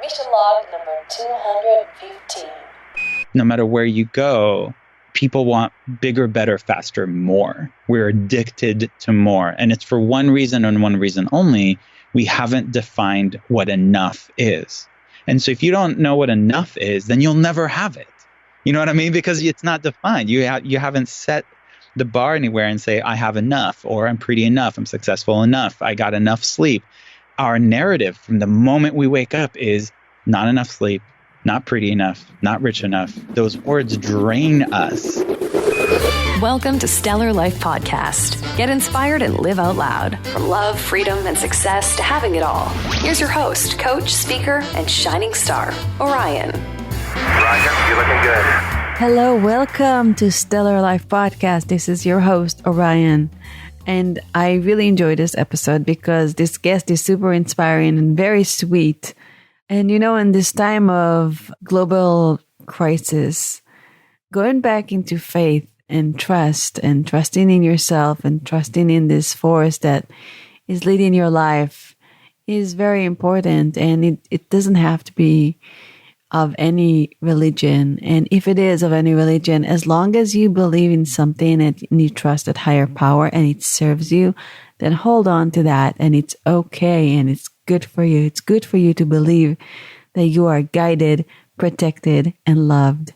Mission log number 215. No matter where you go, people want bigger, better, faster, more. We're addicted to more. And it's for one reason and one reason only. We haven't defined what enough is. And so if you don't know what enough is, then you'll never have it. You know what I mean? Because it's not defined. You haven't set the bar anywhere and say, I have enough, or I'm pretty enough, I'm successful enough, I got enough sleep. Our narrative from the moment we wake up is not enough sleep, not pretty enough, not rich enough. Those words drain us. Welcome to Stellar Life Podcast. Get inspired and live out loud. From love, freedom, and success to having it all. Here's your host, coach, speaker, and shining star, Orion. Roger, you're looking good. Hello, welcome to Stellar Life Podcast. This is your host, Orion. And I really enjoyed this episode because this guest is super inspiring and very sweet. And you know, in this time of global crisis, going back into faith and trusting in yourself and trusting in this force that is leading your life is very important. And it doesn't have to be of any religion. And if it is of any religion, as long as you believe in something and you trust that higher power and it serves you, then hold on to that. And it's okay. And it's good for you. It's good for you to believe that you are guided, protected, and loved.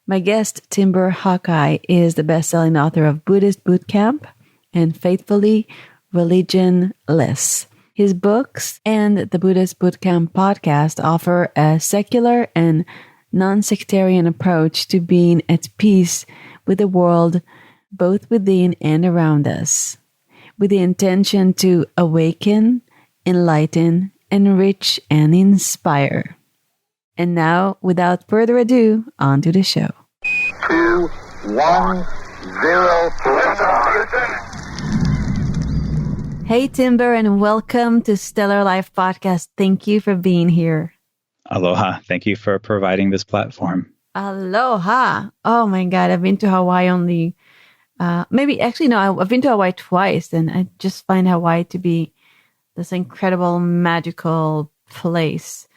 My guest, Timber Hawkeye, is the best-selling author of Buddhist Boot Camp and Faithfully Religionless. His books and the Buddhist Boot Camp Podcast offer a secular and non-sectarian approach to being at peace with the world, both within and around us, with the intention to awaken, enlighten, enrich, and inspire. And now, without further ado, on to the show. 2, 1, 0. Hey, Timber, and welcome to Stellar Life Podcast. Thank you for being here. Aloha. Thank you for providing this platform. Aloha. Oh my God. I've been to Hawaii I've been to Hawaii twice, and I just find Hawaii to be this incredible, magical place.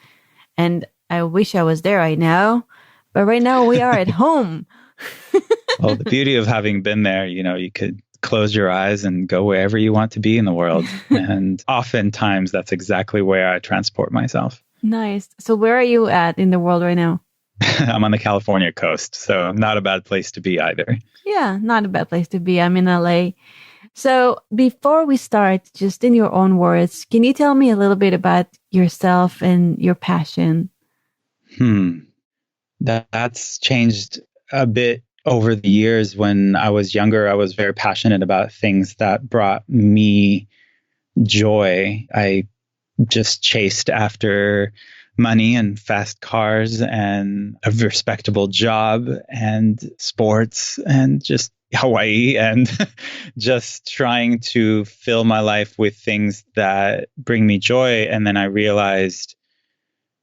And I wish I was there right now, but right now we are at home. Well, the beauty of having been there, you could close your eyes and go wherever you want to be in the world. And oftentimes that's exactly where I transport myself. Nice. So where are you at in the world right now? I'm on the California coast, so not a bad place to be either. Yeah, not a bad place to be. I'm in LA. So before we start, just in your own words, can you tell me a little bit about yourself and your passion? That's changed a bit over the years. When I was younger, I was very passionate about things that brought me joy. I just chased after money and fast cars and a respectable job and sports and just Hawaii and just trying to fill my life with things that bring me joy. And then I realized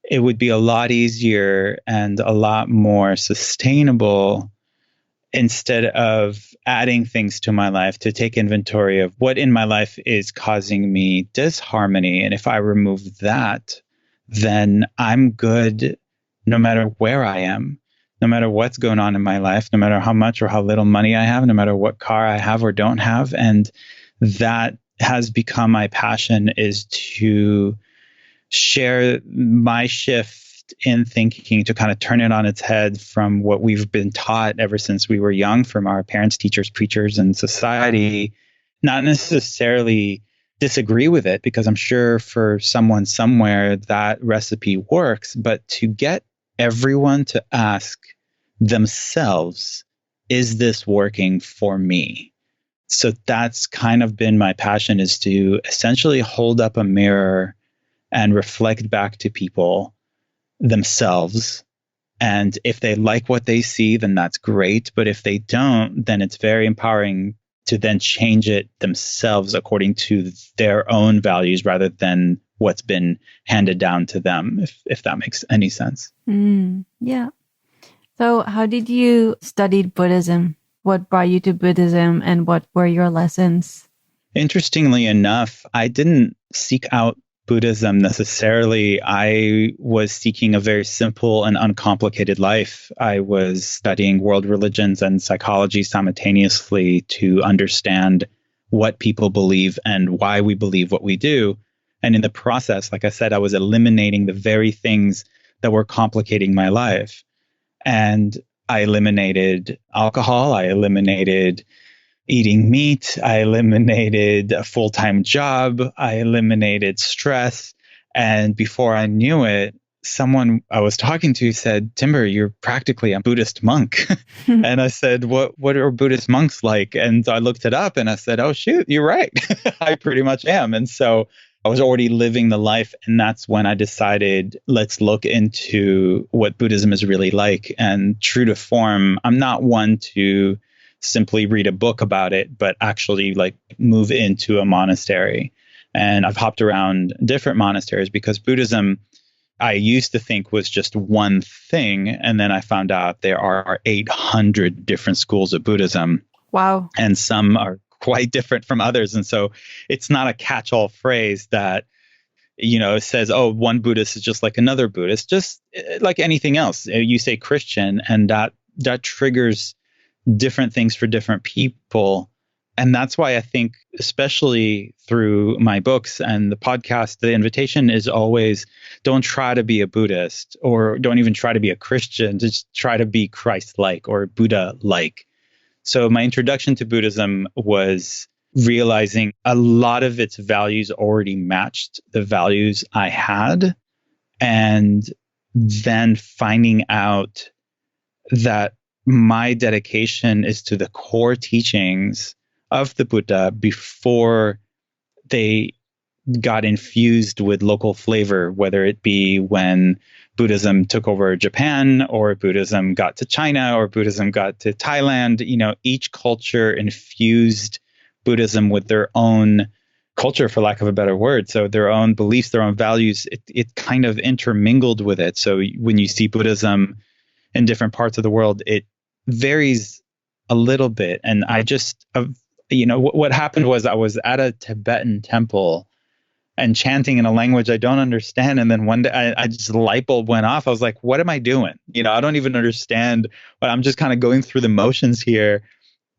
it would be a lot easier and a lot more sustainable, instead of adding things to my life, to take inventory of what in my life is causing me disharmony. And if I remove that, then I'm good no matter where I am, no matter what's going on in my life, no matter how much or how little money I have, no matter what car I have or don't have. And that has become my passion, is to share my shift in thinking, to kind of turn it on its head from what we've been taught ever since we were young from our parents, teachers, preachers, and society. Not necessarily disagree with it, because I'm sure for someone somewhere that recipe works, but to get everyone to ask themselves, is this working for me? So that's kind of been my passion, is to essentially hold up a mirror and reflect back to people themselves. And if they like what they see, then that's great. But if they don't, then it's very empowering to then change it themselves according to their own values, rather than what's been handed down to them, if that makes any sense. Yeah. So how did you study Buddhism? What brought you to Buddhism, and what were your lessons? Interestingly enough, I didn't seek out Buddhism necessarily. I was seeking a very simple and uncomplicated life. I was studying world religions and psychology simultaneously to understand what people believe and why we believe what we do. And in the process, like I said, I was eliminating the very things that were complicating my life. And I eliminated alcohol. I eliminated eating meat. I eliminated a full-time job. I eliminated stress. And before I knew it, someone I was talking to said, Timber, you're practically a Buddhist monk. And I said, what are Buddhist monks like? And I looked it up and I said, oh, shoot, you're right. I pretty much am. And so I was already living the life. And that's when I decided, let's look into what Buddhism is really like. And true to form, I'm not one to simply read a book about it, but actually like move into a monastery. And I've hopped around different monasteries because Buddhism, I used to think was just one thing. And then I found out there are 800 different schools of Buddhism. Wow. And some are quite different from others. And so it's not a catch-all phrase that, says, oh, one Buddhist is just like another Buddhist, just like anything else. You say Christian, and that triggers different things for different people. And that's why I think, especially through my books and the podcast, the invitation is always don't try to be a Buddhist or don't even try to be a Christian. Just try to be Christ-like or Buddha-like. So my introduction to Buddhism was realizing a lot of its values already matched the values I had. And then finding out that my dedication is to the core teachings of the Buddha before they got infused with local flavor, whether it be when Buddhism took over Japan or Buddhism got to China or Buddhism got to Thailand. Each culture infused Buddhism with their own culture, for lack of a better word. So their own beliefs, their own values, it kind of intermingled with it. So when you see Buddhism in different parts of the world, it varies a little bit. And I just, what happened was I was at a Tibetan temple and chanting in a language I don't understand. And then one day I just, the light bulb went off. I was like, what am I doing? I don't even understand, but I'm just kind of going through the motions here.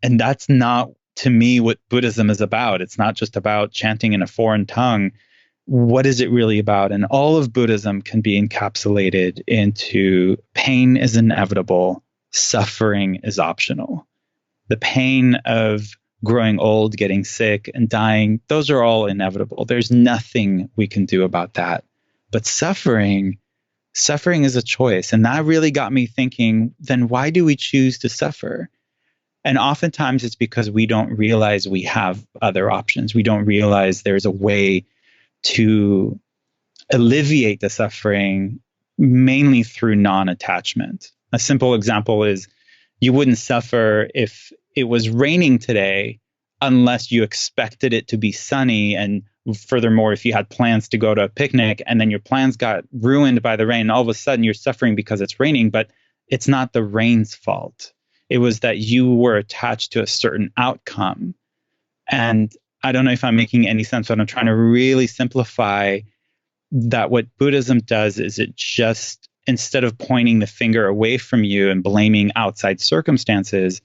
And that's not, to me, what Buddhism is about. It's not just about chanting in a foreign tongue. What is it really about? And all of Buddhism can be encapsulated into pain is inevitable, suffering is optional. The pain of growing old, getting sick, and dying, those are all inevitable. There's nothing we can do about that. But suffering is a choice. And that really got me thinking, then why do we choose to suffer? And oftentimes it's because we don't realize we have other options. We don't realize there's a way to alleviate the suffering, mainly through non-attachment. A simple example is you wouldn't suffer if it was raining today unless you expected it to be sunny. And furthermore, if you had plans to go to a picnic and then your plans got ruined by the rain, and all of a sudden you're suffering because it's raining, but it's not the rain's fault. It was that you were attached to a certain outcome. And I don't know if I'm making any sense, but I'm trying to really simplify that what Buddhism does is it just, instead of pointing the finger away from you and blaming outside circumstances,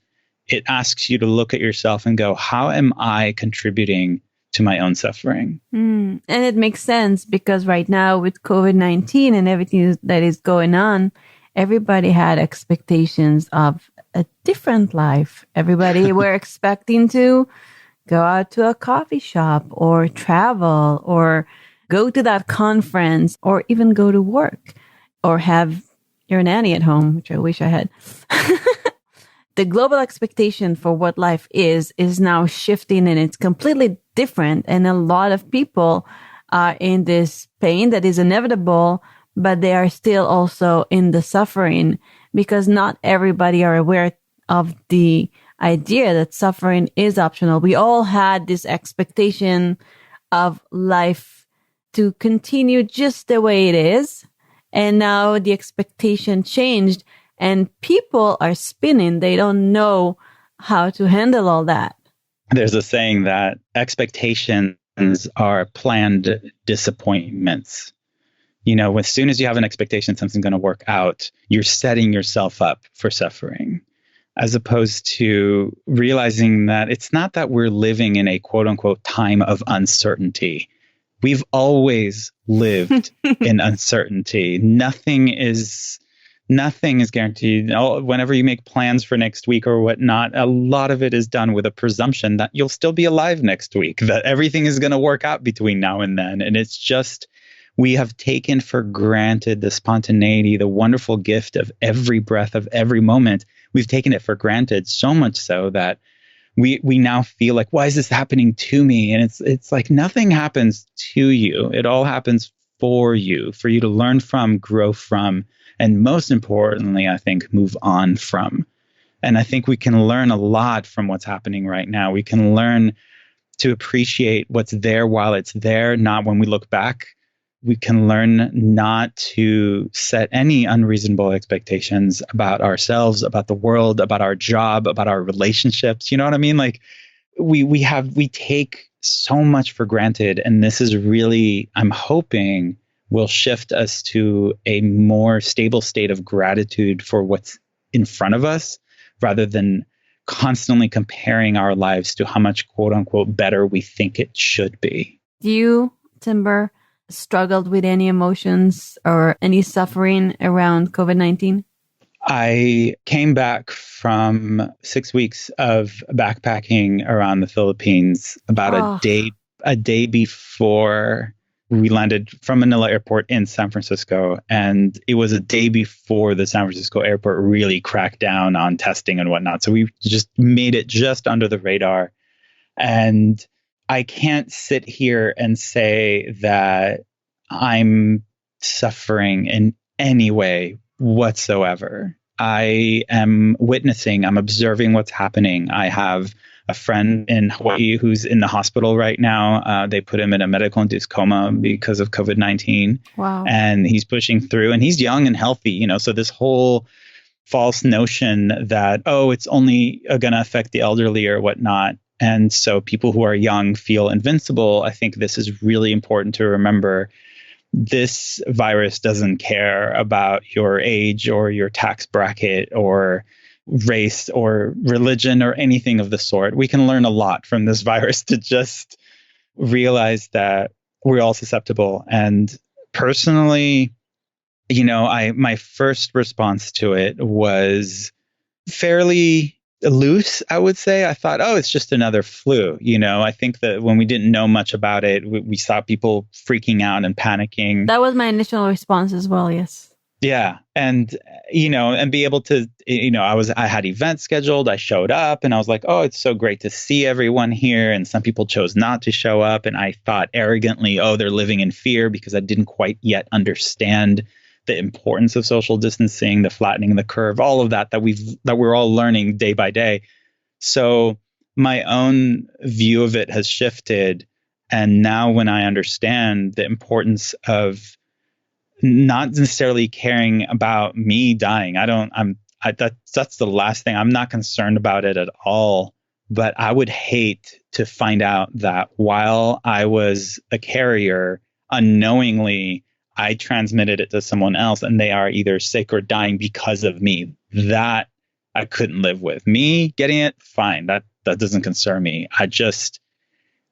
it asks you to look at yourself and go, how am I contributing to my own suffering? And it makes sense because right now with COVID-19 and everything that is going on, everybody had expectations of a different life. Everybody were expecting to go out to a coffee shop or travel or go to that conference or even go to work or have your nanny at home, which I wish I had. The global expectation for what life is now shifting and it's completely different. And a lot of people are in this pain that is inevitable, but they are still also in the suffering because not everybody are aware of the idea that suffering is optional. We all had this expectation of life to continue just the way it is. And now the expectation changed and people are spinning. They don't know how to handle all that. There's a saying that expectations are planned disappointments. As soon as you have an expectation something's going to work out, you're setting yourself up for suffering, as opposed to realizing that it's not that we're living in a quote unquote time of uncertainty. We've always lived in uncertainty. Nothing is guaranteed. Whenever you make plans for next week or whatnot, a lot of it is done with a presumption that you'll still be alive next week, that everything is going to work out between now and then. And it's just, we have taken for granted the spontaneity, the wonderful gift of every breath, of every moment. We've taken it for granted, so much so that we now feel like, why is this happening to me? And it's like nothing happens to you. It all happens for you to learn from, grow from, and most importantly, I think, move on from. And I think we can learn a lot from what's happening right now. We can learn to appreciate what's there while it's there, not when we look back. We can learn not to set any unreasonable expectations about ourselves, about the world, about our job, about our relationships. You know what I mean? Like we take so much for granted. And this is really, I'm hoping, will shift us to a more stable state of gratitude for what's in front of us, rather than constantly comparing our lives to how much quote unquote better we think it should be. Do you, Timber, struggled with any emotions or any suffering around COVID-19? I came back from 6 weeks of backpacking around the Philippines about a day before we landed from Manila Airport in San Francisco. And it was a day before the San Francisco airport really cracked down on testing and whatnot. So we just made it just under the radar. And I can't sit here and say that I'm suffering in any way whatsoever. I am witnessing, I'm observing what's happening. I have a friend in Hawaii who's in the hospital right now. They put him in a medical induced coma because of COVID-19. Wow. And he's pushing through, and he's young and healthy, so this whole false notion that, it's only going to affect the elderly or whatnot. And so people who are young feel invincible. I think this is really important to remember. This virus doesn't care about your age or your tax bracket or race or religion or anything of the sort. We can learn a lot from this virus to just realize that we're all susceptible. And personally, my first response to it was fairly loose, I would say. I thought, it's just another flu. I think that when we didn't know much about it, we saw people freaking out and panicking. That was my initial response as well, yes. Yeah. And, and be able to, I had events scheduled. I showed up and I was like, it's so great to see everyone here. And some people chose not to show up. And I thought arrogantly, they're living in fear, because I didn't quite yet understand the importance of social distancing, the flattening of the curve, all of that we're all learning day by day. So my own view of it has shifted. And now when I understand the importance of not necessarily caring about me dying, that's the last thing. I'm not concerned about it at all. But I would hate to find out that while I was a carrier, unknowingly, I transmitted it to someone else and they are either sick or dying because of me. That I couldn't live with. Me getting it, fine. That doesn't concern me.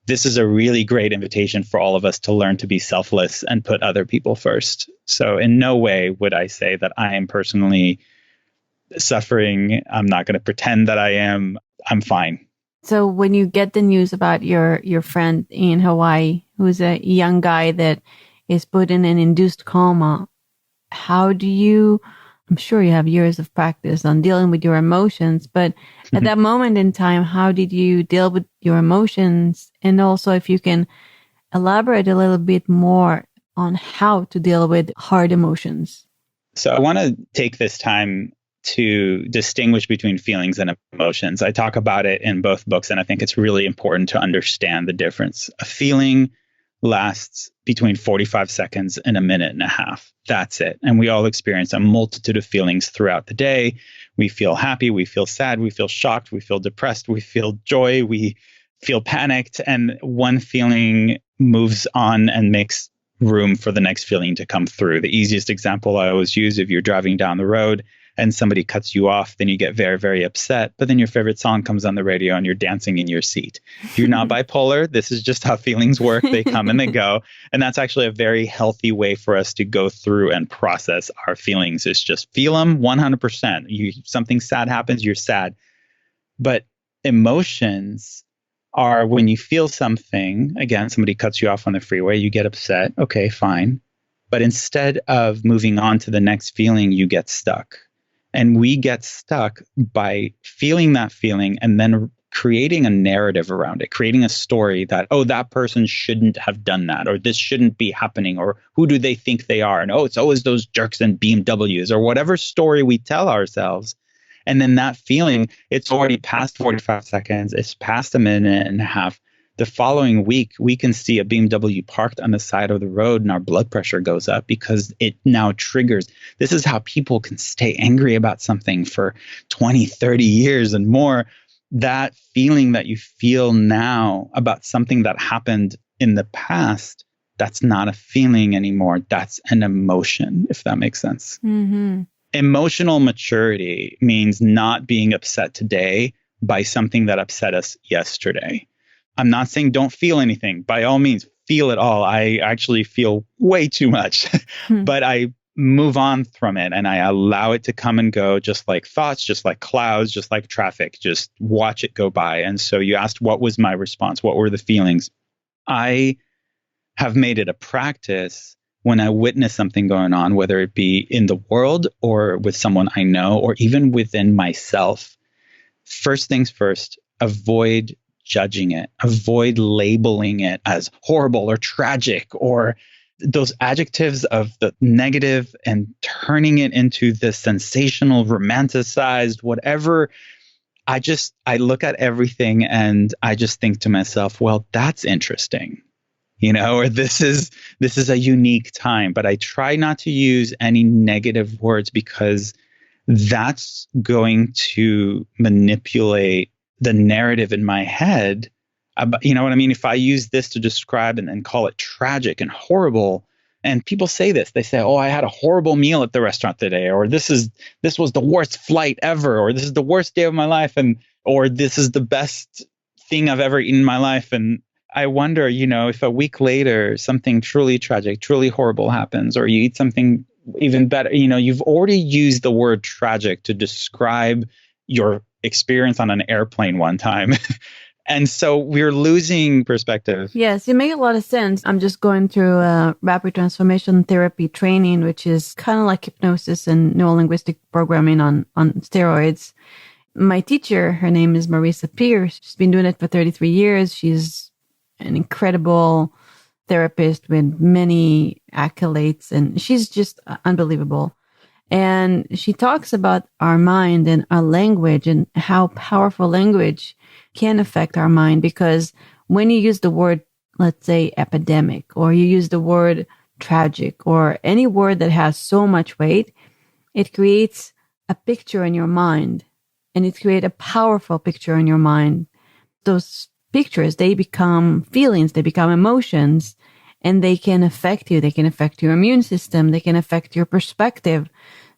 This is a really great invitation for all of us to learn to be selfless and put other people first. So in no way would I say that I am personally suffering. I'm not going to pretend that I am. I'm fine. So when you get the news about your friend in Hawaii, who's a young guy that is put in an induced coma, how do you, I'm sure you have years of practice on dealing with your emotions, but at that moment in time, how did you deal with your emotions? And also if you can elaborate a little bit more on how to deal with hard emotions. So I want to take this time to distinguish between feelings and emotions. I talk about it in both books, and I think it's really important to understand the difference. A feeling lasts between 45 seconds and a minute and a half. That's it. And we all experience a multitude of feelings throughout the day. We feel happy, we feel sad, we feel shocked, we feel depressed, we feel joy, we feel panicked, and one feeling moves on and makes room for the next feeling to come through. The easiest example I always use, if you're driving down the road and somebody cuts you off, then you get very, very upset. But then your favorite song comes on the radio and you're dancing in your seat. You're not bipolar. This is just how feelings work. They come and they go. And that's actually a very healthy way for us to go through and process our feelings, is just feel them 100%. Something sad happens, you're sad. But emotions are when you feel something, again, somebody cuts you off on the freeway, you get upset. Okay, fine. But instead of moving on to the next feeling, you get stuck. And we get stuck by feeling that feeling and then creating a narrative around it, creating a story that, oh, that person shouldn't have done that, or this shouldn't be happening, or who do they think they are? And, oh, it's always those jerks in BMWs, or whatever story we tell ourselves. And then that feeling, it's already past 45 seconds, it's past a minute and a half. The following week, we can see a BMW parked on the side of the road and our blood pressure goes up because it now triggers. This is how people can stay angry about something for 20, 30 years and more. That feeling that you feel now about something that happened in the past, that's not a feeling anymore. That's an emotion, if that makes sense. Mm-hmm. Emotional maturity means not being upset today by something that upset us yesterday. I'm not saying don't feel anything. By all means, feel it all. I actually feel way too much, but I move on from it and I allow it to come and go, just like thoughts, just like clouds, just like traffic, just watch it go by. And so you asked, what was my response? What were the feelings? I have made it a practice when I witness something going on, whether it be in the world or with someone I know, or even within myself. First things first, avoid judging it, avoid labeling it as horrible or tragic or those adjectives of the negative and turning it into the sensational, romanticized, whatever. I look at everything and I just think to myself, well, that's interesting, or this is a unique time. But I try not to use any negative words because that's going to manipulate the narrative in my head. You know what I mean? If I use this to describe and call it tragic and horrible, and people say this, they say, oh, I had a horrible meal at the restaurant today, or this was the worst flight ever, or this is the worst day of my life, or this is the best thing I've ever eaten in my life. And I wonder, if a week later something truly tragic, truly horrible happens, or you eat something even better, you've already used the word tragic to describe your experience on an airplane one time. And so we're losing perspective. Yes, it makes a lot of sense. I'm just going through a rapid transformation therapy training, which is kind of like hypnosis and neuro-linguistic programming on steroids. My teacher, her name is Marisa Pierce. She's been doing it for 33 years. She's an incredible therapist with many accolades, and she's just unbelievable. And she talks about our mind and our language and how powerful language can affect our mind, because when you use the word, let's say, epidemic, or you use the word tragic, or any word that has so much weight, it creates a picture in your mind, and it creates a powerful picture in your mind. Those pictures, they become feelings, they become emotions, and they can affect you. They can affect your immune system. They can affect your perspective.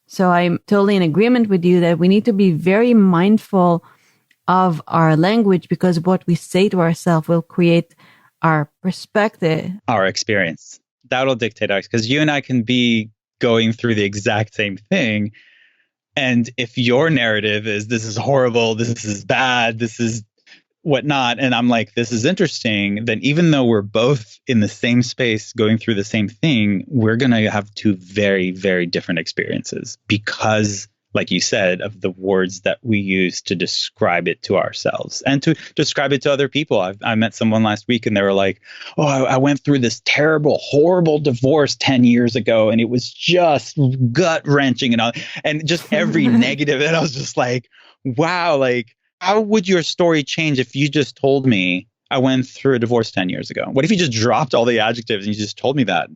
So I'm totally in agreement with you that we need to be very mindful of our language, because what we say to ourselves will create our perspective. Our experience. That'll dictate us, because you and I can be going through the exact same thing. And if your narrative is, this is horrible, this is bad, this is whatnot, and I'm like, this is interesting, then even though we're both in the same space going through the same thing, we're going to have two very, very different experiences because, like you said, of the words that we use to describe it to ourselves and to describe it to other people. I met someone last week and they were like, oh, I went through this terrible, horrible divorce 10 years ago and it was just gut wrenching and just every negative. And I was just like, wow, like, how would your story change if you just told me I went through a divorce 10 years ago? What if you just dropped all the adjectives and you just told me that?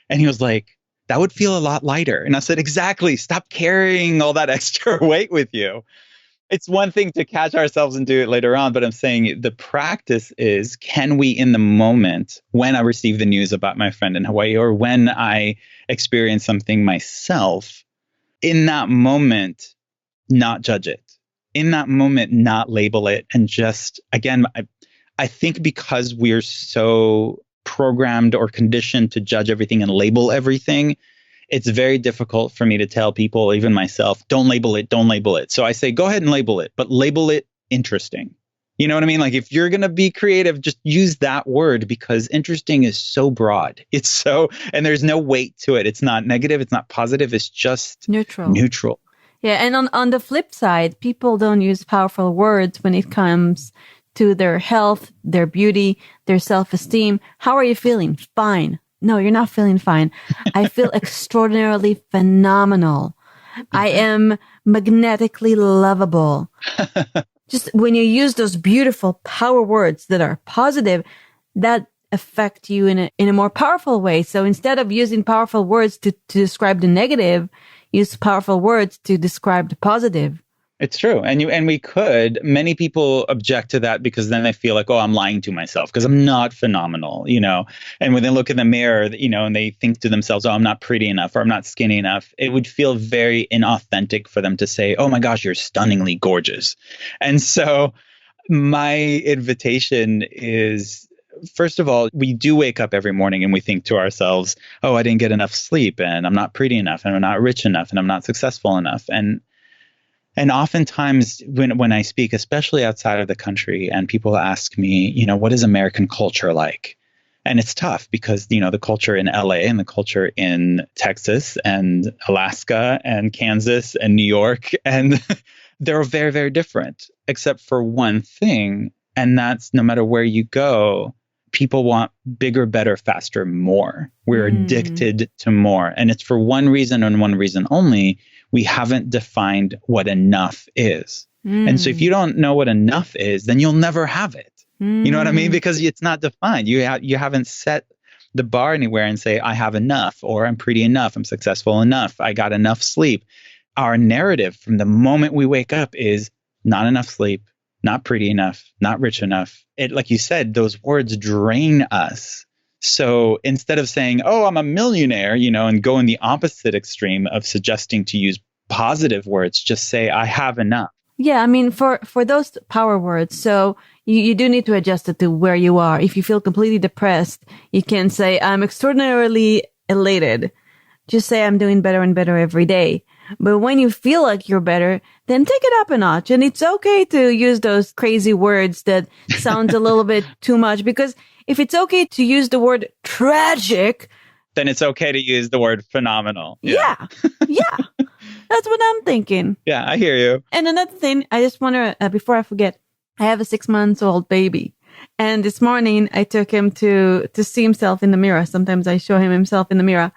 And he was like, that would feel a lot lighter. And I said, exactly. Stop carrying all that extra weight with you. it's one thing to catch ourselves and do it later on, but I'm saying the practice is, can we in the moment, when I receive the news about my friend in Hawaii, or when I experience something myself, in that moment, not judge it. In that moment, not label it. And just, again, I think because we're so programmed or conditioned to judge everything and label everything, it's very difficult for me to tell people, even myself, don't label it, don't label it. So I say, go ahead and label it, but label it interesting. You know what I mean? Like if you're going to be creative, just use that word, because interesting is so broad. It's so, and there's no weight to it. It's not negative. It's not positive. It's just neutral. Yeah. And on the flip side, people don't use powerful words when it comes to their health, their beauty, their self-esteem. How are you feeling? Fine. No, you're not feeling fine. I feel extraordinarily phenomenal. I am magnetically lovable. Just when you use those beautiful power words that are positive, that affect you in a more powerful way. So instead of using powerful words to describe the negative, use powerful words to describe the positive. It's true. And we could, many people object to that because then they feel like, oh, I'm lying to myself because I'm not phenomenal, and when they look in the mirror, and they think to themselves, oh, I'm not pretty enough or I'm not skinny enough, it would feel very inauthentic for them to say, oh my gosh, you're stunningly gorgeous. And so my invitation is, first of all, we do wake up every morning and we think to ourselves, oh, I didn't get enough sleep and I'm not pretty enough and I'm not rich enough and I'm not successful enough. And oftentimes when I speak, especially outside of the country, and people ask me, what is American culture like? And it's tough because, the culture in LA and the culture in Texas and Alaska and Kansas and New York, and they're very, very different, except for one thing. And that's no matter where you go, people want bigger, better, faster, more. We're addicted to more. And it's for one reason and one reason only. We haven't defined what enough is. And so if you don't know what enough is, then you'll never have it. You know what I mean? Because it's not defined. You haven't set the bar anywhere and say, I have enough, or I'm pretty enough, I'm successful enough, I got enough sleep. Our narrative from the moment we wake up is not enough sleep, not pretty enough, not rich enough. It, like you said, those words drain us. So instead of saying, oh, I'm a millionaire, and go in the opposite extreme of suggesting to use positive words, just say, I have enough. Yeah, I mean, for those power words, so you do need to adjust it to where you are. If you feel completely depressed, you can say, I'm extraordinarily elated. Just say, I'm doing better and better every day. But when you feel like you're better, then take it up a notch. And it's okay to use those crazy words that sound a little bit too much, because if it's okay to use the word tragic, then it's okay to use the word phenomenal. Yeah. That's what I'm thinking. Yeah, I hear you. And another thing, I just want to, before I forget, I have a 6-month-old baby. And this morning I took him to see himself in the mirror. Sometimes I show him himself in the mirror.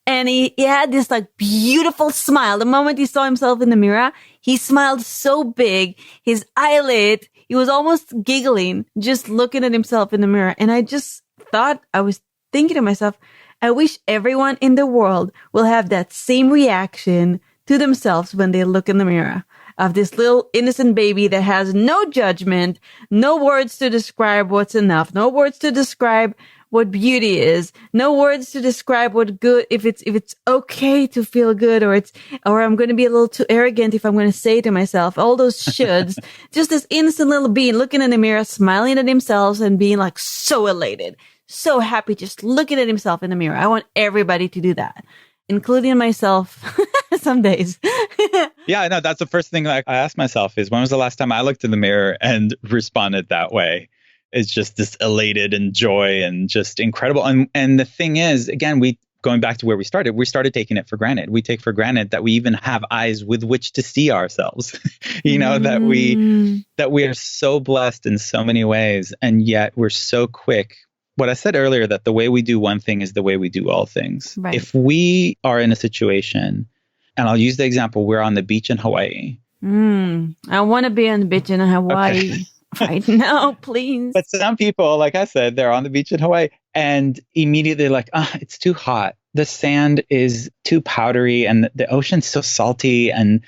And he had this beautiful smile. The moment he saw himself in the mirror, he smiled so big, his eyelid, he was almost giggling, just looking at himself in the mirror. And I was thinking to myself, I wish everyone in the world will have that same reaction to themselves when they look in the mirror, of this little innocent baby that has no judgment, no words to describe what's enough, no words to describe what beauty is, no words to describe what good, if it's okay to feel good, or I'm going to be a little too arrogant if I'm going to say to myself, all those shoulds, just this innocent little being looking in the mirror, smiling at themselves and being so elated, so happy, just looking at himself in the mirror. I want everybody to do that, including myself some days. Yeah, I know. That's the first thing I ask myself is, when was the last time I looked in the mirror and responded that way? It's just this elated and joy and just incredible. And the thing is, again, going back to where we started taking it for granted. We take for granted that we even have eyes with which to see ourselves, that we are so blessed in so many ways. And yet we're so quick. What I said earlier, that the way we do one thing is the way we do all things. Right. If we are in a situation, and I'll use the example, we're on the beach in Hawaii. I want to be on the beach in Hawaii. Okay. Right now, please. But some people, like I said, they're on the beach in Hawaii and immediately like, it's too hot. The sand is too powdery and the ocean's so salty and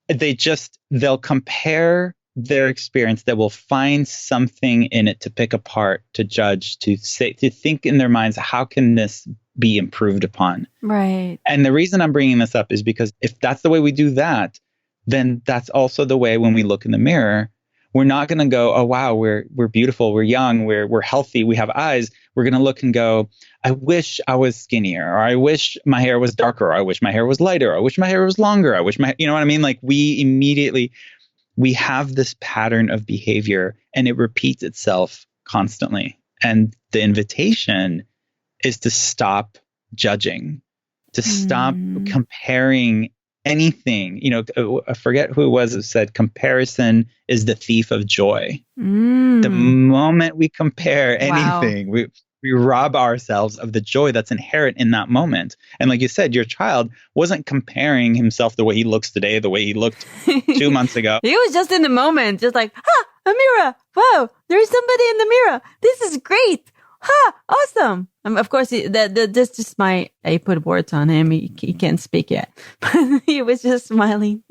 they'll compare their experience. They will find something in it to pick apart, to judge, to think in their minds, how can this be improved upon? Right. And the reason I'm bringing this up is because if that's the way we do that, then that's also the way when we look in the mirror, we're not going to go, oh, wow, we're beautiful, we're young, we're healthy, we have eyes. We're going to look and go, I wish I was skinnier, or I wish my hair was darker, or I wish my hair was lighter, or I wish my hair was longer. I wish you know what I mean? Like we have this pattern of behavior and it repeats itself constantly. And the invitation is to stop judging, to stop comparing anything. You know, I forget who it was who said comparison is the thief of joy. The moment we compare anything, we rob ourselves of the joy that's inherent in that moment. And like you said, your child wasn't comparing himself the way he looks today, the way he looked 2 months ago. He was just in the moment, just like, a mirror. Wow, there's somebody in the mirror. This is great. Awesome. Of course, that's just I put words on him. He can't speak yet, but he was just smiling.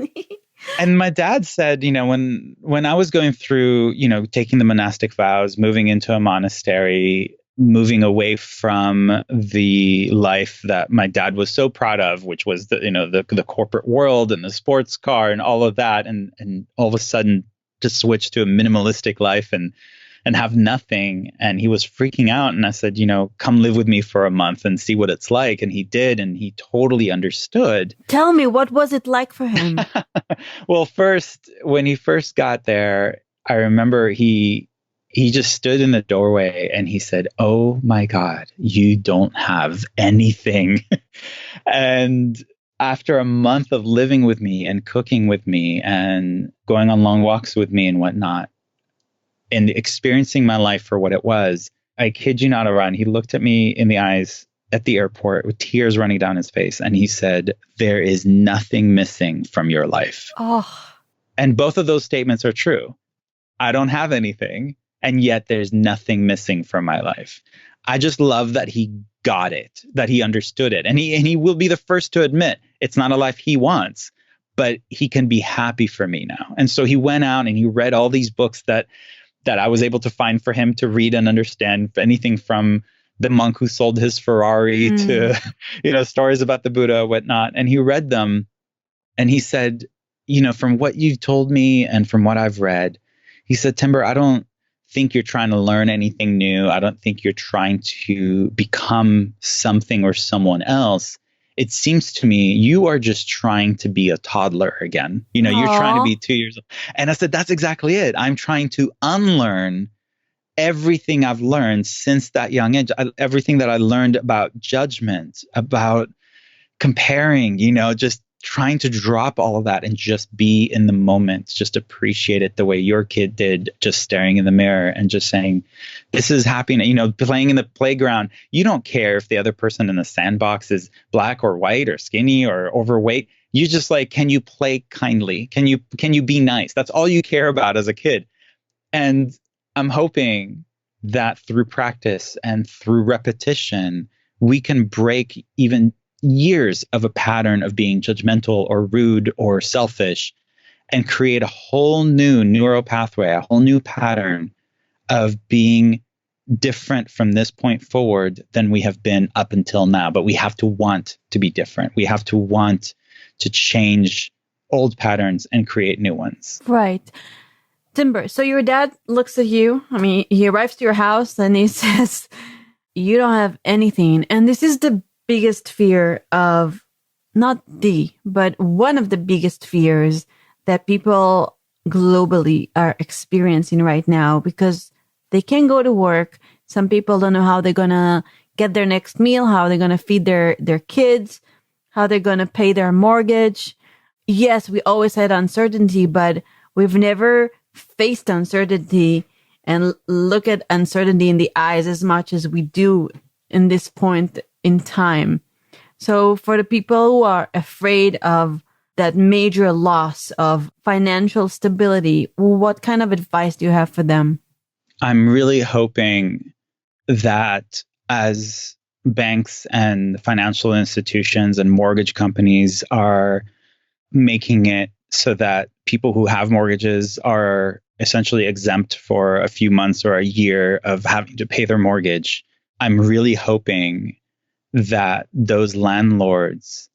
And my dad said, you know, when I was going through, you know, taking the monastic vows, moving into a monastery, moving away from the life that my dad was so proud of, which was the corporate world and the sports car and all of that, and all of a sudden to switch to a minimalistic life and have nothing. And he was freaking out. And I said, you know, come live with me for a month and see what it's like. And he did. And he totally understood. Tell me, what was it like for him? Well, when he first got there, I remember he just stood in the doorway and he said, oh my God, you don't have anything. And after a month of living with me and cooking with me and going on long walks with me and whatnot, and experiencing my life for what it was, I kid you not, Orion, he looked at me in the eyes at the airport with tears running down his face. And he said, there is nothing missing from your life. Oh. And both of those statements are true. I don't have anything. And yet there's nothing missing from my life. I just love that he got it, that he understood it. And he will be the first to admit it's not a life he wants, but he can be happy for me now. And so he went out and he read all these books that I was able to find for him to read and understand, anything from the monk who sold his Ferrari to, you know, stories about the Buddha, whatnot. And he read them and he said, you know, from what you've told me and from what I've read, he said, Timber, I don't think you're trying to learn anything new. I don't think you're trying to become something or someone else. It seems to me you are just trying to be a toddler again. You know, you're trying to be 2 years old. And I said, that's exactly it. I'm trying to unlearn everything I've learned since that young age. Everything that I learned about judgment, about comparing, you know, just trying to drop all of that and just be in the moment, just appreciate it the way your kid did, just staring in the mirror and just saying, this is happiness, you know, playing in the playground. You don't care if the other person in the sandbox is black or white or skinny or overweight. You just like, can you play kindly? Can you be nice? That's all you care about as a kid. And I'm hoping that through practice and through repetition, we can break even years of a pattern of being judgmental or rude or selfish and create a whole new neural pathway, a whole new pattern of being different from this point forward than we have been up until now. But we have to want to be different. We have to want to change old patterns and create new ones. Right. Timber, so your dad looks at you. I mean, he arrives to your house and he says, you don't have anything. And this is the biggest fear of, but one of the biggest fears that people globally are experiencing right now, because they can't go to work. Some people don't know how they're going to get their next meal, how they're going to feed their kids, how they're going to pay their mortgage. Yes, we always had uncertainty, but we've never faced uncertainty and look at uncertainty in the eyes as much as we do in this point in time. So for the people who are afraid of that major loss of financial stability, what kind of advice do you have for them? I'm really hoping that as banks and financial institutions and mortgage companies are making it so that people who have mortgages are essentially exempt for a few months or a year of having to pay their mortgage. I'm really hoping that those landlords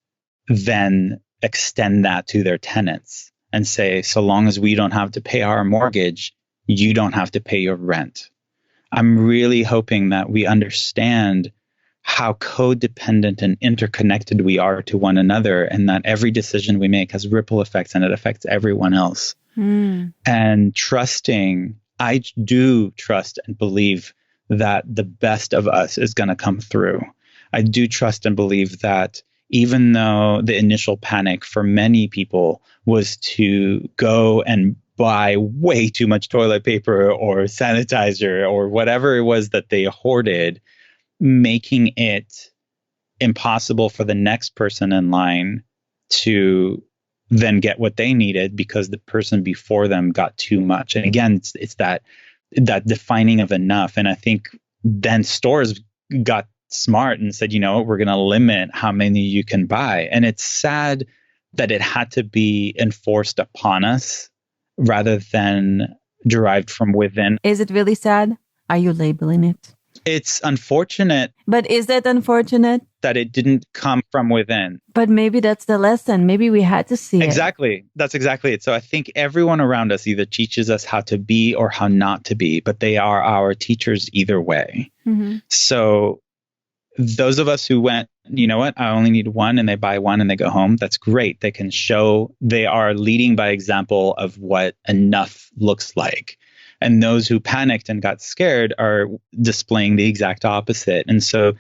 then extend that to their tenants and say, so long as we don't have to pay our mortgage, you don't have to pay your rent. I'm really hoping that we understand how codependent and interconnected we are to one another, and that every decision we make has ripple effects and it affects everyone else. And trusting, I do trust and believe that the best of us is going to come through. I do trust and believe that even though the initial panic for many people was to go and buy way too much toilet paper or sanitizer or whatever it was that they hoarded, making it impossible for the next person in line to then get what they needed because the person before them got too much. And again, it's that defining of enough. And I think then stores got smart and said, you know, we're going to limit how many you can buy. And it's sad that it had to be enforced upon us rather than derived from within. Is it really sad? Are you labeling it? It's unfortunate. But is that unfortunate? That it didn't come from within. But maybe that's the lesson. Maybe we had to see it. Exactly. That's exactly it. So I think everyone around us either teaches us how to be or how not to be, but they are our teachers either way. So those of us who went, you know what, I only need one, and they buy one and they go home, that's great. They can show, they are leading by example of what enough looks like. And those who panicked and got scared are displaying the exact opposite. And so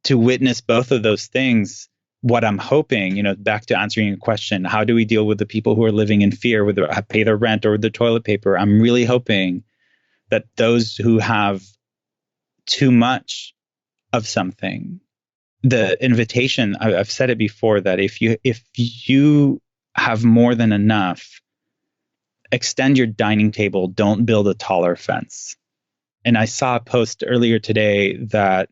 to witness both of those things, what I'm hoping, you know, back to answering your question, how do we deal with the people who are living in fear, whether pay their rent or the toilet paper? I'm really hoping that those who have too much of something, the invitation, I've said it before, that if you have more than enough, extend your dining table, don't build a taller fence. And I saw a post earlier today that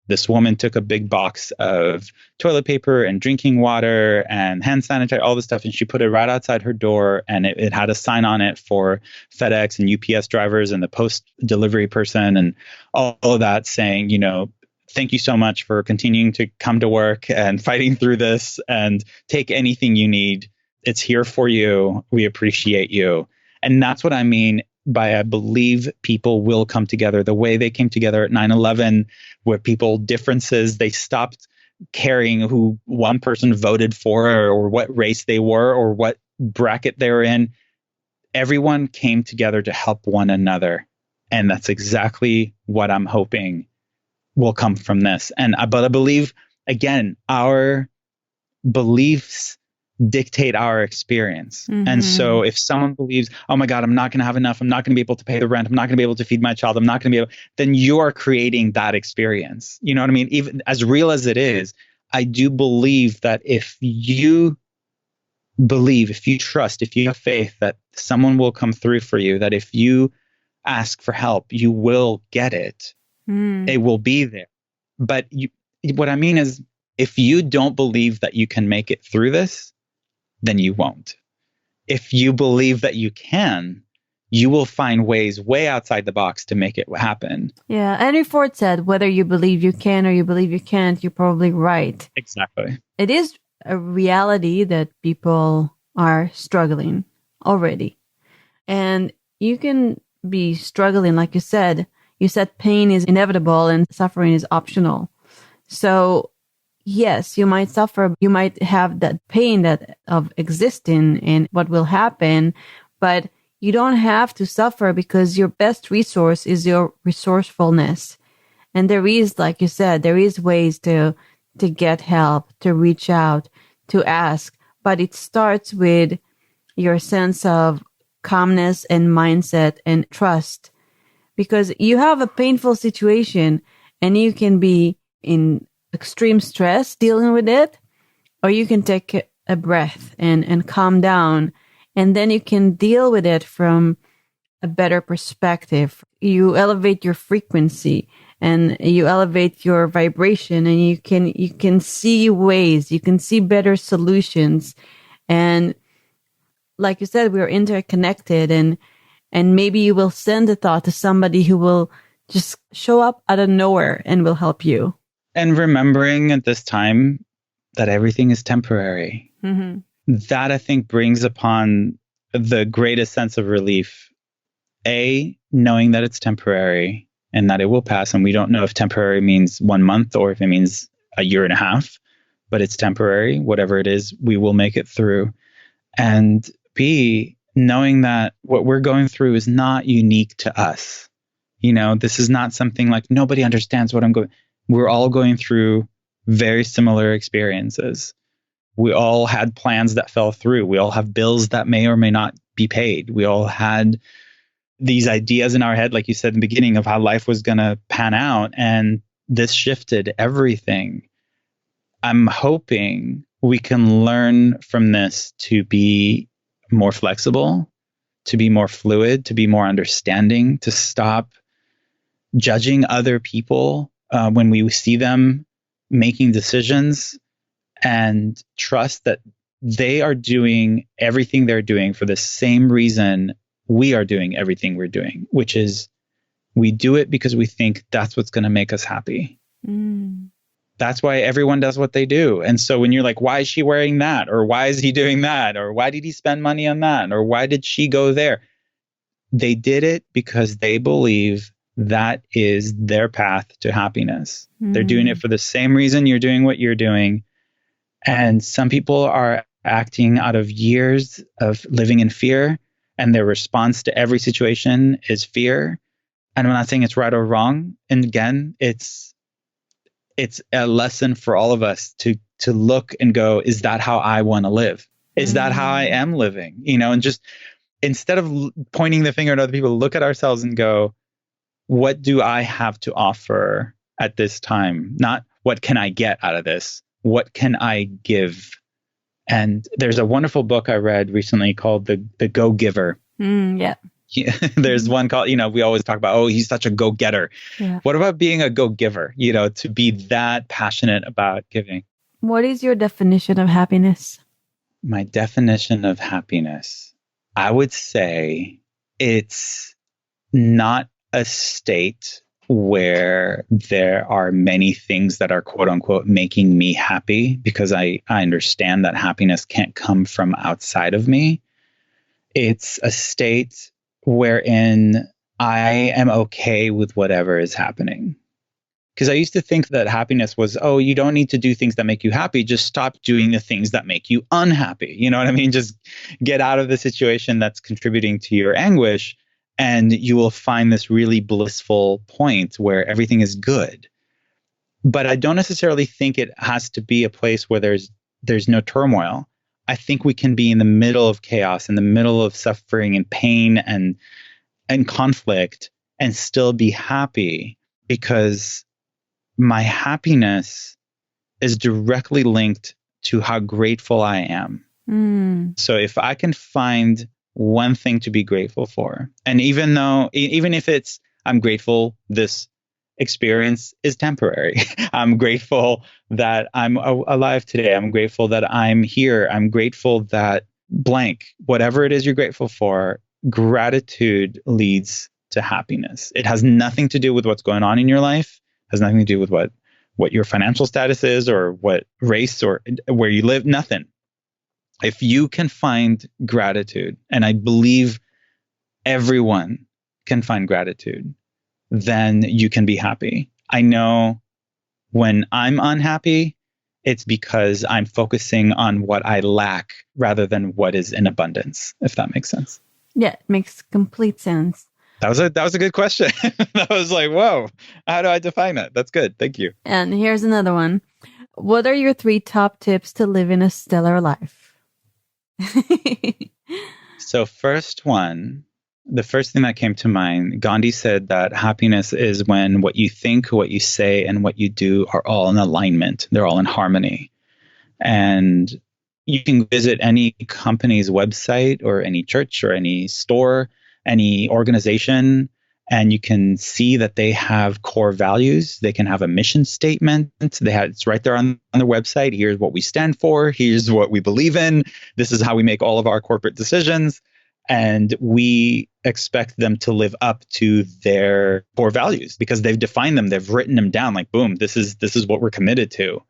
this woman took a big box of toilet paper and drinking water and hand sanitizer, all this stuff, and she put it right outside her door, and it had a sign on it for FedEx and UPS drivers and the post delivery person and all of that, saying, you know, thank you so much for continuing to come to work and fighting through this, and take anything you need. It's here for you. We appreciate you. And that's what I mean by, I believe people will come together the way they came together at 9/11, where people differences, they stopped caring who one person voted for or what race they were or what bracket they were in. Everyone came together to help one another. And that's exactly what I'm hoping will come from this. But I believe, again, our beliefs dictate our experience. And so if someone believes, oh my God, I'm not going to have enough, I'm not going to be able to pay the rent, I'm not going to be able to feed my child, I'm not going to be able, then you are creating that experience. You know what I mean? Even as real as it is, I do believe that if you believe, if you trust, if you have faith that someone will come through for you, that if you ask for help, you will get it. It will be there. But what I mean is, if you don't believe that you can make it through this, then you won't. If you believe that you can, you will find ways way outside the box to make it happen. Yeah. Henry Ford said, whether you believe you can or you believe you can't, you're probably right. Exactly. It is a reality that people are struggling already. And you can be struggling, like you said. You said pain is inevitable and suffering is optional. So yes, you might suffer. You might have that pain of existing and what will happen, but you don't have to suffer, because your best resource is your resourcefulness. And there is, like you said, there is ways to get help, to reach out, to ask, but it starts with your sense of calmness and mindset and trust. Because you have a painful situation and you can be in extreme stress dealing with it, or you can take a breath and calm down, and then you can deal with it from a better perspective. You elevate your frequency and you elevate your vibration, and you can see ways, you can see better solutions. And like you said, we're interconnected, and maybe you will send a thought to somebody who will just show up out of nowhere and will help you. And remembering at this time that everything is temporary. Mm-hmm. That, I think, brings upon the greatest sense of relief. A, knowing that it's temporary and that it will pass. And we don't know if temporary means 1 month or if it means a year and a half, but it's temporary. Whatever it is, we will make it through. And B, knowing that what we're going through is not unique to us. You know, this is not something like nobody understands what I'm going. We're all going through very similar experiences. We all had plans that fell through. We all have bills that may or may not be paid. We all had these ideas in our head, like you said in the beginning, of how life was going to pan out. And this shifted everything. I'm hoping we can learn from this to be more flexible, to be more fluid, to be more understanding, to stop judging other people when we see them making decisions, and trust that they are doing everything they're doing for the same reason we are doing everything we're doing, which is we do it because we think that's what's going to make us happy. Mm. That's why everyone does what they do. And so when you're like, why is she wearing that? Or why is he doing that? Or why did he spend money on that? Or why did she go there? They did it because they believe that is their path to happiness. Mm. They're doing it for the same reason you're doing what you're doing. And some people are acting out of years of living in fear, and their response to every situation is fear. And I'm not saying it's right or wrong. And again, it's a lesson for all of us to look and go, is that how I want to live? Is that how I am living? You know, and just instead of pointing the finger at other people, look at ourselves and go, what do I have to offer at this time? Not what can I get out of this? What can I give? And there's a wonderful book I read recently called The Go-Giver. Yeah. There's one called, you know, we always talk about, oh, he's such a go-getter. Yeah. What about being a go-giver? You know, to be that passionate about giving. What is your definition of happiness? My definition of happiness, I would say it's not a state where there are many things that are quote unquote making me happy, because I understand that happiness can't come from outside of me. It's a state wherein I am okay with whatever is happening. Because I used to think that happiness was, oh, you don't need to do things that make you happy. Just stop doing the things that make you unhappy. You know what I mean? Just get out of the situation that's contributing to your anguish, and you will find this really blissful point where everything is good. But I don't necessarily think it has to be a place where there's no turmoil. I think we can be in the middle of chaos, in the middle of suffering and pain and conflict, and still be happy, because my happiness is directly linked to how grateful I am. Mm. So if I can find one thing to be grateful for, and even if it's, I'm grateful this experience is temporary. I'm grateful that I'm alive today. I'm grateful that I'm here. I'm grateful that blank, whatever it is you're grateful for, gratitude leads to happiness. It has nothing to do with what's going on in your life. It has nothing to do with what your financial status is, or what race, or where you live, nothing. If you can find gratitude, and I believe everyone can find gratitude, then you can be happy. I know when I'm unhappy, it's because I'm focusing on what I lack rather than what is in abundance, if that makes sense. Yeah, it makes complete sense. That was a good question. I was like, whoa, how do I define that? That's good. Thank you. And here's another one. What are your 3 top tips to living a stellar life? So the first thing that came to mind, Gandhi said that happiness is when what you think, what you say, and what you do are all in alignment. They're all in harmony. And you can visit any company's website, or any church, or any store, any organization, and you can see that they have core values. They can have a mission statement. It's right there on their website. Here's what we stand for. Here's what we believe in. This is how we make all of our corporate decisions. And we expect them to live up to their core values because they've defined them. They've written them down like, boom, this is what we're committed to.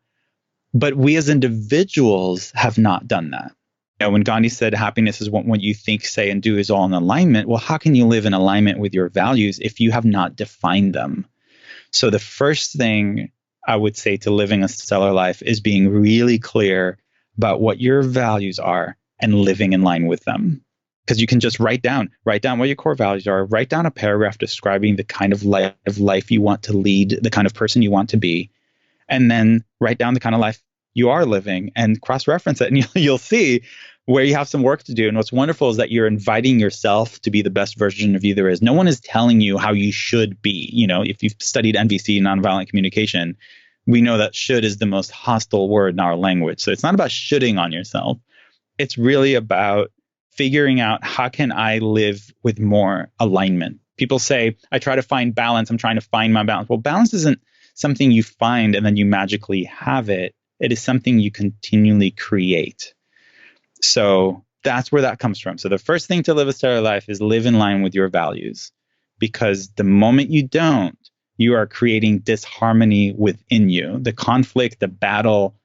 But we as individuals have not done that. When Gandhi said happiness is what you think, say, and do is all in alignment, well, how can you live in alignment with your values if you have not defined them? So the first thing I would say to living a stellar life is being really clear about what your values are and living in line with them. Because you can just write down what your core values are, write down a paragraph describing the kind of life you want to lead, the kind of person you want to be, and then write down the kind of life you are living and cross-reference it. And you'll see where you have some work to do. And what's wonderful is that you're inviting yourself to be the best version of you there is. No one is telling you how you should be. If you've studied NVC, nonviolent communication, we know that should is the most hostile word in our language. So it's not about shoulding on yourself. It's really about figuring out how can I live with more alignment. People say, I try to find balance. I'm trying to find my balance. Well, balance isn't something you find and then you magically have it. It is something you continually create. So that's where that comes from. So the first thing to live a stellar life is live in line with your values, because the moment you don't, you are creating disharmony within you. The conflict, the battle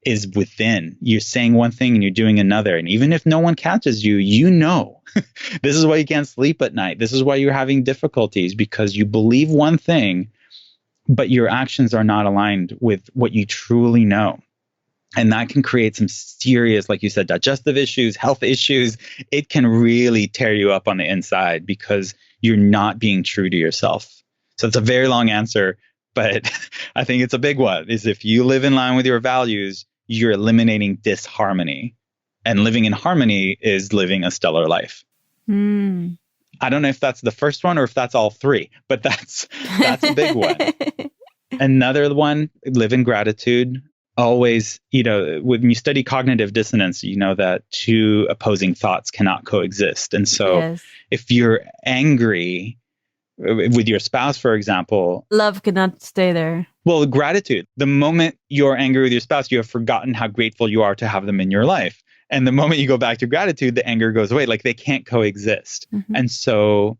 is within. You're saying one thing and you're doing another. And even if no one catches you, this is why you can't sleep at night. This is why you're having difficulties, because you believe one thing, but your actions are not aligned with what you truly know. And that can create some serious, like you said, digestive issues, health issues. It can really tear you up on the inside because you're not being true to yourself. So it's a very long answer, but I think it's a big one, is if you live in line with your values, you're eliminating disharmony. And living in harmony is living a stellar life. I don't know if that's the first one or if that's all three, but that's a big one. Another one, live in gratitude. Always, when you study cognitive dissonance, you know that two opposing thoughts cannot coexist. And so if you're angry with your spouse, for example, love cannot stay there. Well, gratitude. The moment you're angry with your spouse, you have forgotten how grateful you are to have them in your life. And the moment you go back to gratitude, the anger goes away. Like they can't coexist. Mm-hmm. And so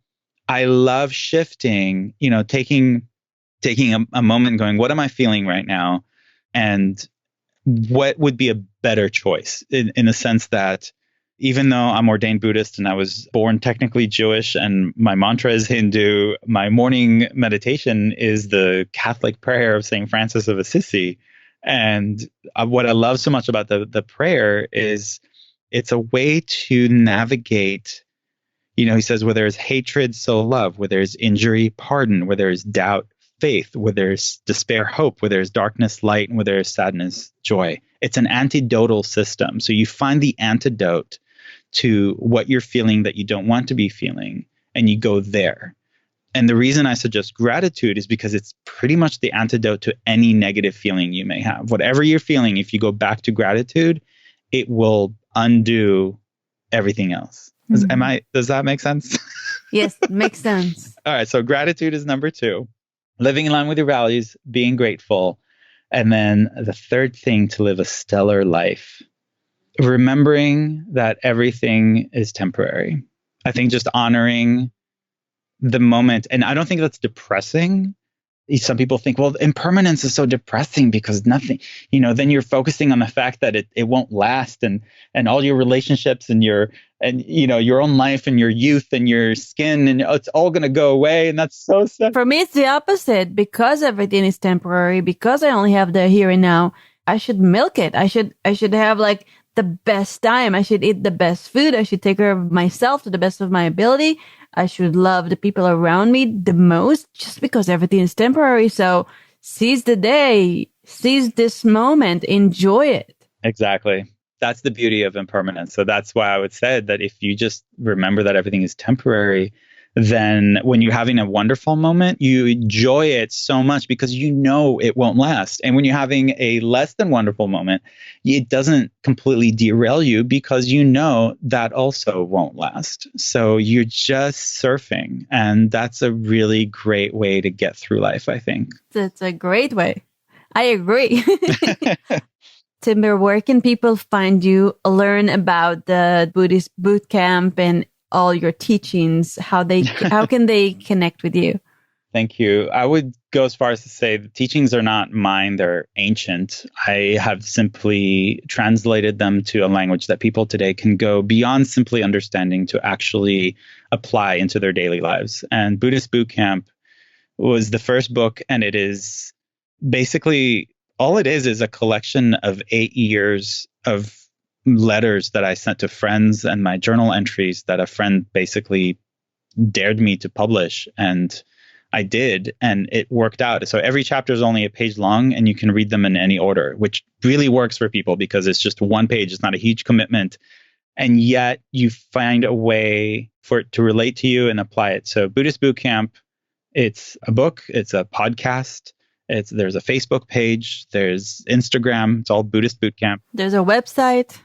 I love shifting, taking a moment and going, what am I feeling right now? And what would be a better choice in the sense that even though I'm ordained Buddhist and I was born technically Jewish and my mantra is Hindu, my morning meditation is the Catholic prayer of St. Francis of Assisi. And what I love so much about the prayer is it's a way to navigate, he says, where there's hatred, sow love, where there's injury, pardon, where there's doubt, faith, where there's despair, hope, where there's darkness, light, and where there's sadness, joy. It's an antidotal system. So you find the antidote to what you're feeling that you don't want to be feeling, and you go there. And the reason I suggest gratitude is because it's pretty much the antidote to any negative feeling you may have. Whatever you're feeling, if you go back to gratitude, it will undo everything else. Mm-hmm. Does that make sense? Yes, it makes sense. All right. So gratitude is number 2. Living in line with your values, being grateful. And then the third thing to live a stellar life, remembering that everything is temporary. I think just honoring the moment. And I don't think that's depressing. Some people think, well, impermanence is so depressing because nothing, then you're focusing on the fact that it won't last and all your relationships and your own life and your youth and your skin and it's all going to go away. And that's so sad. For me, it's the opposite. Because everything is temporary, because I only have the here and now, I should milk it. I should have like the best time. I should eat the best food. I should take care of myself to the best of my ability. I should love the people around me the most just because everything is temporary. So seize the day, seize this moment, enjoy it. Exactly. That's the beauty of impermanence. So that's why I would say that if you just remember that everything is temporary, then when you're having a wonderful moment, you enjoy it so much because you know it won't last. And when you're having a less than wonderful moment, it doesn't completely derail you because you know that also won't last. So you're just surfing. And that's a really great way to get through life, I think. That's a great way. I agree. Timber, where can people find you, learn about the Buddhist Boot Camp and all your teachings? How can they connect with you? Thank you. I would go as far as to say the teachings are not mine, they're ancient. I have simply translated them to a language that people today can go beyond simply understanding to actually apply into their daily lives. And Buddhist Boot Camp was the first book, and it is basically all it is a collection of 8 years of letters that I sent to friends and my journal entries that a friend basically dared me to publish. And I did, and it worked out. So every chapter is only a page long, and you can read them in any order, which really works for people because it's just one page. It's not a huge commitment. And yet you find a way for it to relate to you and apply it. So Buddhist Boot Camp, it's a book, it's a podcast. There's a Facebook page, there's Instagram, it's all Buddhist Boot Camp. There's a website.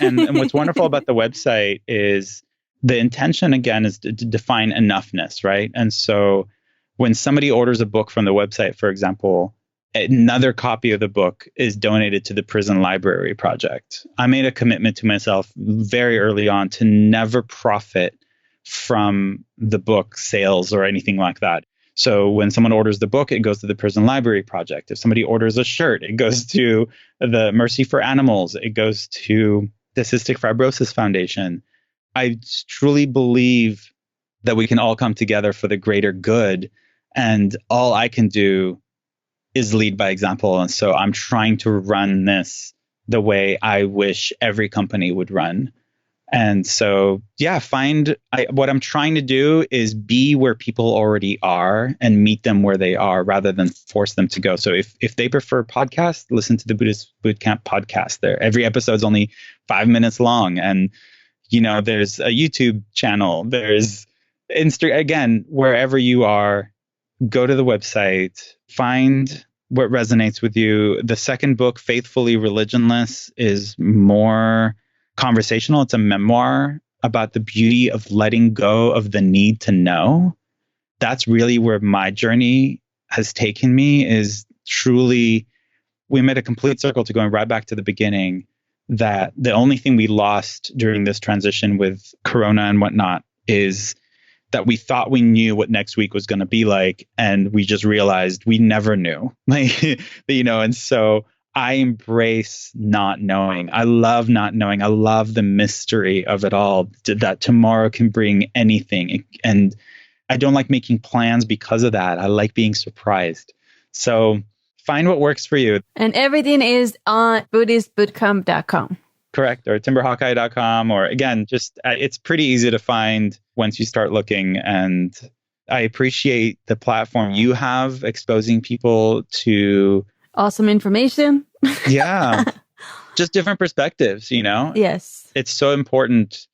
And what's wonderful about the website is the intention, again, is to define enoughness, right? And so when somebody orders a book from the website, for example, another copy of the book is donated to the Prison Library Project. I made a commitment to myself very early on to never profit from the book sales or anything like that. So when someone orders the book, it goes to the Prison Library Project. If somebody orders a shirt, it goes to the Mercy for Animals. It goes to the Cystic Fibrosis Foundation. I truly believe that we can all come together for the greater good. And all I can do is lead by example. And so I'm trying to run this the way I wish every company would run. And so, yeah, what I'm trying to do is be where people already are and meet them where they are rather than force them to go. So if they prefer podcasts, listen to the Buddhist Boot Camp podcast. Every episode is only 5 minutes long. And, there's a YouTube channel. There's again, wherever you are, go to the website, find what resonates with you. The second book, Faithfully Religionless, is more conversational. It's a memoir about the beauty of letting go of the need to know. That's really where my journey has taken me, is truly, we made a complete circle to going right back to the beginning, that the only thing we lost during this transition with Corona and whatnot is that we thought we knew what next week was going to be like. And we just realized we never knew, and so I embrace not knowing. I love not knowing. I love the mystery of it all, that tomorrow can bring anything. And I don't like making plans because of that. I like being surprised. So find what works for you. And everything is on BuddhistBootcamp.com. Correct. Or TimberHawkeye.com. Or again, just it's pretty easy to find once you start looking. And I appreciate the platform you have, exposing people to awesome information. Yeah. Just different perspectives, Yes. It's so important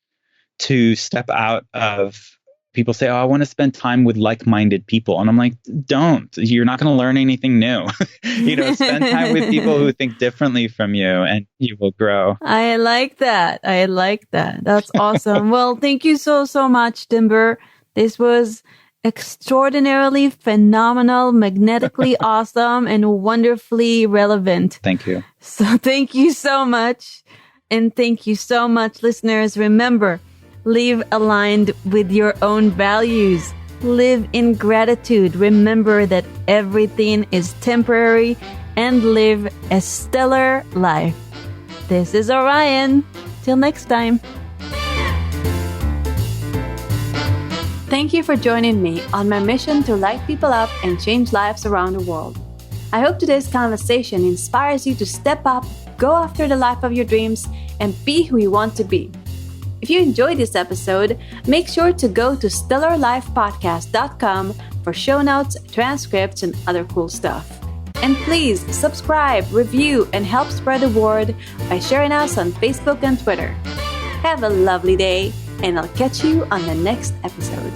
to step out of, people say, I want to spend time with like-minded people. And I'm like, don't. You're not going to learn anything new. Spend time with people who think differently from you and you will grow. I like that. That's awesome. Well, thank you so much, Timber. This was extraordinarily phenomenal, magnetically awesome, and wonderfully relevant. Thank you. So thank you so much. And thank you so much, listeners. Remember, live aligned with your own values. Live in gratitude. Remember that everything is temporary, and live a stellar life. This is Orion. Till next time. Thank you for joining me on my mission to light people up and change lives around the world. I hope today's conversation inspires you to step up, go after the life of your dreams, and be who you want to be. If you enjoyed this episode, make sure to go to stellarlifepodcast.com for show notes, transcripts, and other cool stuff. And please subscribe, review, and help spread the word by sharing us on Facebook and Twitter. Have a lovely day. and I'll catch you on the next episode.